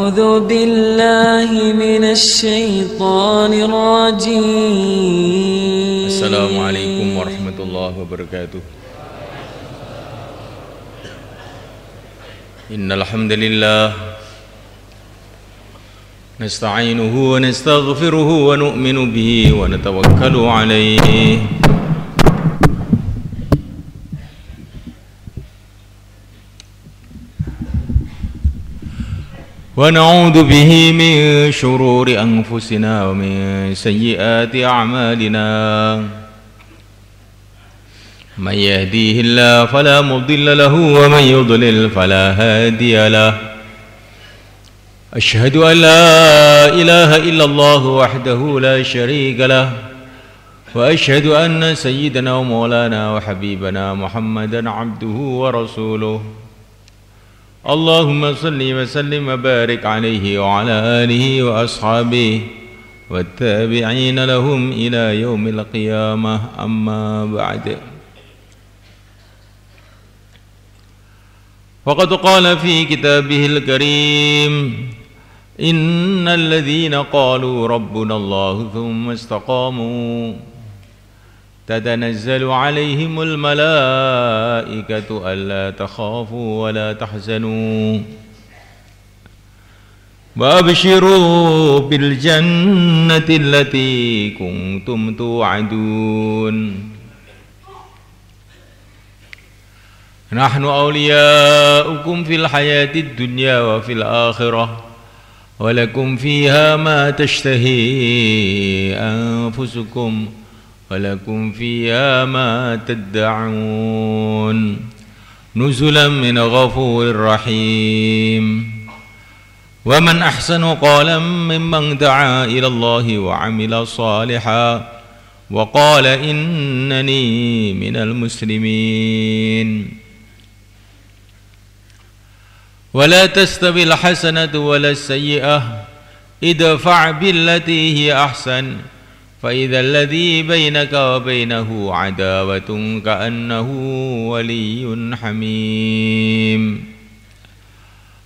أعوذ بالله من الشيطان الرجيم. السلام عليكم ورحمة الله وبركاته. إن الحمد لله نستعينه ونستغفره ونؤمن به ونتوكل عليه ونعوذ به من شرور أنفسنا ومن سيئات أعمالنا من يهديه الله فلا مضل له ومن يضلل فلا هادي له أشهد أن لا إله إلا الله وحده لا شريك له وأشهد أن سيدنا ومولانا وحبيبنا محمدا عبده ورسوله اللهم صل وسلم وبارك عليه وعلى آله وأصحابه والتابعين لهم إلى يوم القيامة أما بعد وقد قال في كتابه الكريم إن الذين قالوا ربنا الله ثم استقاموا تتنزل عليهم الملائكة ألا تخافوا ولا تحزنوا وأبشروا بالجنة التي كنتم توعدون نحن أولياؤكم في الحياة الدنيا وفي الآخرة ولكم فيها ما تشتهي أنفسكم ولكم فيها ما تدعون نزلا من غفور رحيم ومن أحسن قولا ممن دعا إلى الله وعمل صالحا وقال إنني من المسلمين ولا تستوي الحسنة ولا السيئة ادفع بالتي هي أحسن فإذا الذي بينك وبينه عداوة كأنه ولي حميم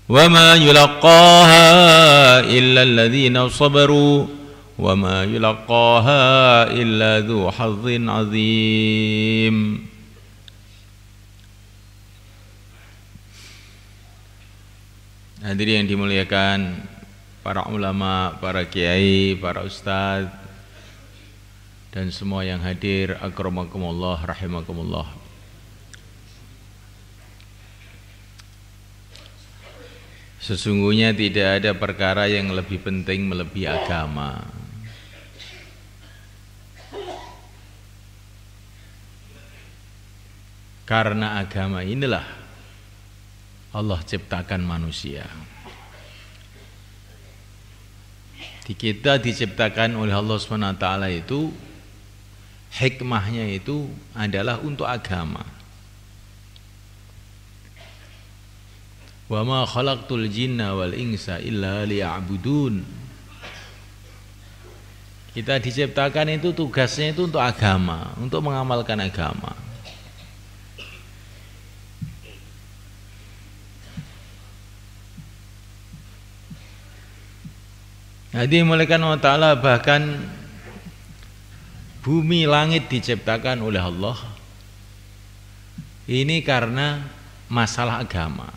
وما يلقاها إلا الذين صبروا وما يلقاها إلا ذو حظ عظيم. Hadirin yang dimuliakan para ulama, para kiai, para ustadz dan semua yang hadir, akramakumullah rahimakumullah. Sesungguhnya tidak ada perkara yang lebih penting melebihi agama. Karena agama inilah Allah ciptakan manusia. Kita diciptakan oleh Allah SWT itu hikmahnya itu adalah untuk agama. Wa ma khalaqtul jinna wal insa illa liya'budun. Kita diciptakan itu tugasnya itu untuk agama, untuk mengamalkan agama. Jadi mulaikan Allah Ta'ala bahkan bumi langit diciptakan oleh Allah ini karena masalah agama.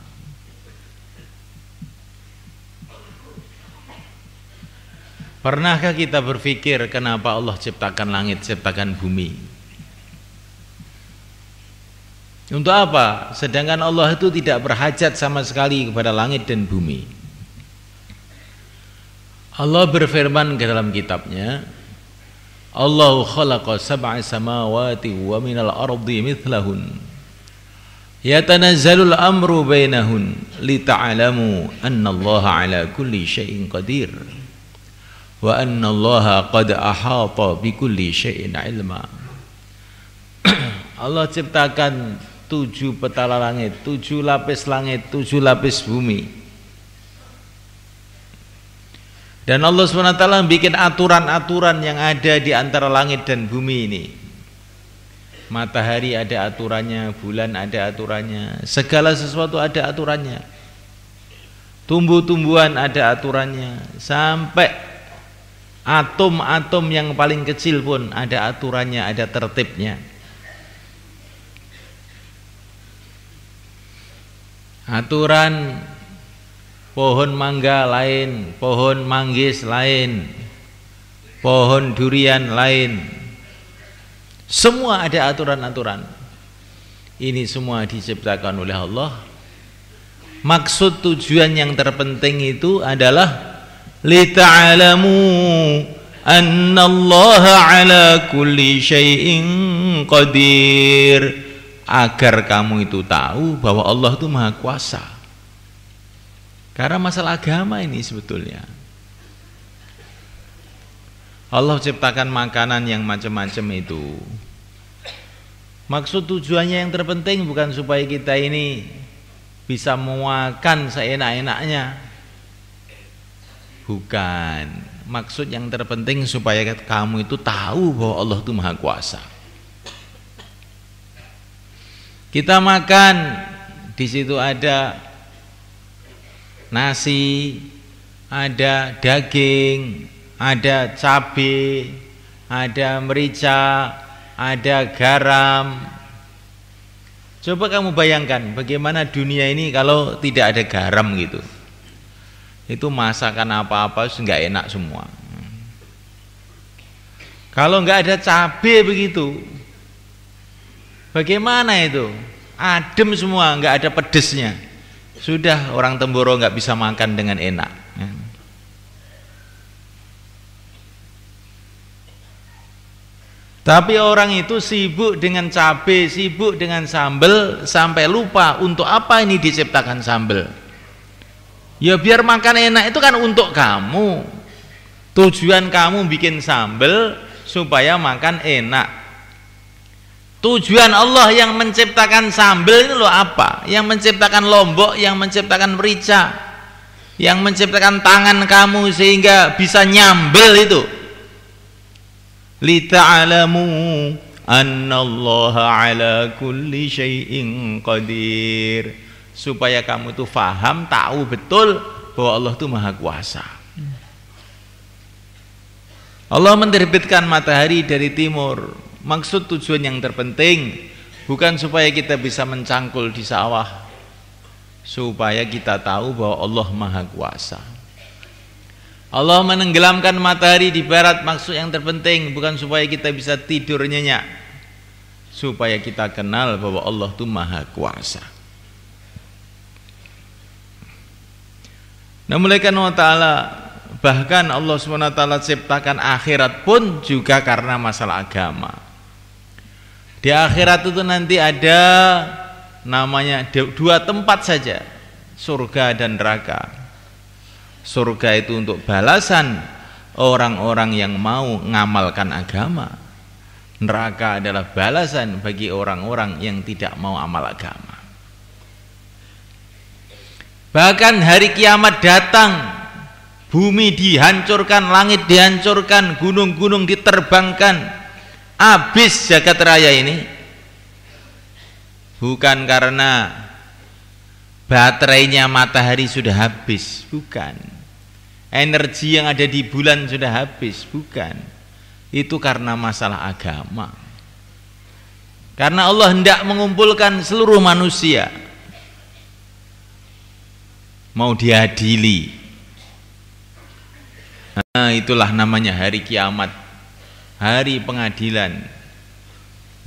Pernahkah kita berpikir kenapa Allah ciptakan langit, ciptakan bumi? Untuk apa? Sedangkan Allah itu tidak berhajat sama sekali kepada langit dan bumi. Allah berfirman ke dalam kitabnya, Allahu khalaqa sab'a samawati wa minal ardi mithlahun yatanazzalul amru bainahun lita'alamu annallaha ala kulli syai'in qadir wa annallaha qad ahata bikulli syai'in ilma. Allah ciptakan 7 petala langit, 7 lapis langit, 7 lapis bumi. Dan Allah SWT bikin aturan-aturan yang ada di antara langit dan bumi ini. Matahari ada aturannya, bulan ada aturannya, segala sesuatu ada aturannya. tumbuh-tumbuhan ada aturannya, sampai atom-atom yang paling kecil pun ada aturannya, ada tertibnya. Aturan pohon mangga lain, pohon manggis lain, pohon durian lain. Semua ada aturan-aturan. Ini semua diciptakan oleh Allah. Maksud tujuan yang terpenting itu adalah lita'alamu annallaha ala kulli syai'in qadir, agar kamu itu tahu bahwa Allah itu maha kuasa. Karena masalah agama ini sebetulnya Allah ciptakan makanan yang macam-macam itu. Maksud tujuannya yang terpenting bukan supaya kita ini bisa makan seenak-enaknya, bukan. Maksud yang terpenting supaya kamu itu tahu bahwa Allah itu maha kuasa. Kita makan, di situ ada nasi, ada daging, ada cabai, ada merica, ada garam. Coba kamu bayangkan bagaimana dunia ini kalau tidak ada garam gitu. Itu masakan apa-apa nggak enak semua. Kalau nggak ada cabai begitu, bagaimana itu? Adem semua, nggak ada pedesnya. Sudah orang Temboro nggak bisa makan dengan enak. Tapi orang itu sibuk dengan cabai, sibuk dengan sambal, sampai lupa untuk apa ini diciptakan sambal. Ya biar makan enak, itu kan untuk kamu. Tujuan kamu bikin sambal supaya makan enak. Tujuan Allah yang menciptakan sambal itu loh apa? Yang menciptakan lombok, yang menciptakan merica, yang menciptakan tangan kamu sehingga bisa nyambel itu. Lita'alamu annallaha ala kulli syai'in qadir, supaya kamu itu faham, tahu betul bahwa Allah itu maha kuasa. Allah menerbitkan matahari dari timur. Maksud tujuan yang terpenting bukan supaya kita bisa mencangkul di sawah, supaya kita tahu bahwa Allah maha kuasa. Allah menenggelamkan matahari di barat, maksud yang terpenting bukan supaya kita bisa tidur nyenyak, supaya kita kenal bahwa Allah itu maha kuasa. Nah, karena ta'ala, bahkan Allah SWT ciptakan akhirat pun juga karena masalah agama. Di akhirat itu nanti ada namanya dua tempat saja, surga dan neraka. Surga itu untuk balasan orang-orang yang mau ngamalkan agama. Neraka adalah balasan bagi orang-orang yang tidak mau amal agama. Bahkan hari kiamat datang, bumi dihancurkan, langit dihancurkan, gunung-gunung diterbangkan, habis jagat raya ini. Bukan karena baterainya matahari sudah habis, bukan. Energi yang ada di bulan sudah habis, bukan. Itu karena masalah agama. Karena Allah hendak mengumpulkan seluruh manusia, mau diadili. Nah, itulah namanya hari kiamat, hari pengadilan.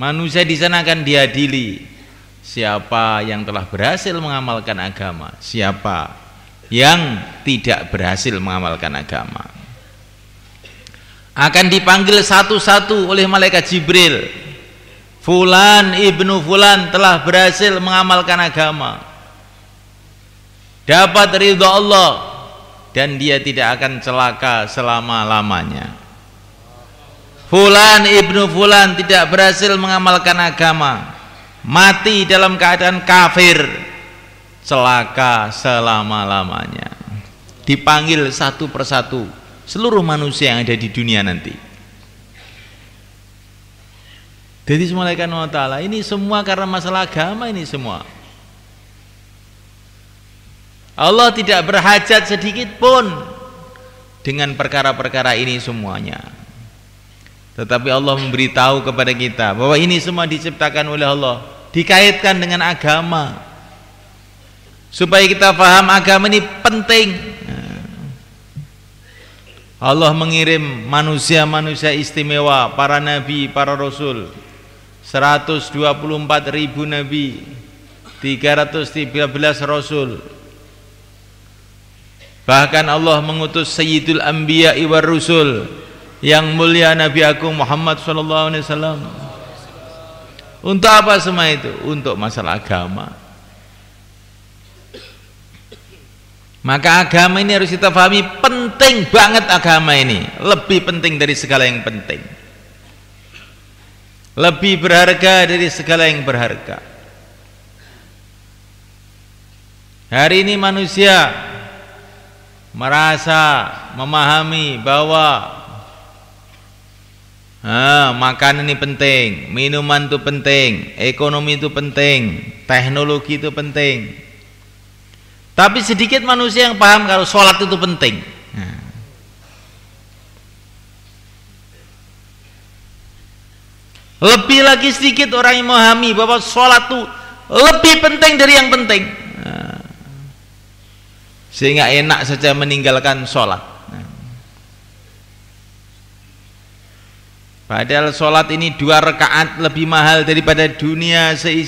Manusia di sana akan diadili. Siapa yang telah berhasil mengamalkan agama, siapa yang tidak berhasil mengamalkan agama, akan dipanggil satu-satu oleh malaikat Jibril. Fulan ibnu fulan telah berhasil mengamalkan agama, dapat ridha Allah, dan dia tidak akan celaka selama-lamanya. Fulan ibnu fulan tidak berhasil mengamalkan agama, mati dalam keadaan kafir, celaka selama-lamanya. Dipanggil satu persatu seluruh manusia yang ada di dunia nanti. Jadi semua Allah Ta'ala, ini semua karena masalah agama, ini semua. Allah tidak berhajat sedikit pun dengan perkara-perkara ini semuanya. Tetapi Allah memberitahu kepada kita bahwa ini semua diciptakan oleh Allah, dikaitkan dengan agama, supaya kita paham agama ini penting. Allah mengirim manusia-manusia istimewa, para nabi, para rasul, 124.000 nabi, 313 rasul. Bahkan Allah mengutus Sayyidul Anbiya war Rusul, yang mulia Nabi Agung Muhammad SAW. Untuk apa semua itu? Untuk masalah agama. Maka agama ini harus kita pahami, penting banget agama ini, lebih penting dari segala yang penting, lebih berharga dari segala yang berharga. Hari ini manusia merasa memahami bahwa makanan ini penting, minuman itu penting, ekonomi itu penting, teknologi itu penting. Tapi sedikit manusia yang paham kalau sholat itu penting. Lebih lagi sedikit orang yang memahami bahwa sholat itu lebih penting dari yang penting, sehingga enak saja meninggalkan sholat. Padahal sholat ini 2 rakaat lebih mahal daripada dunia seisi.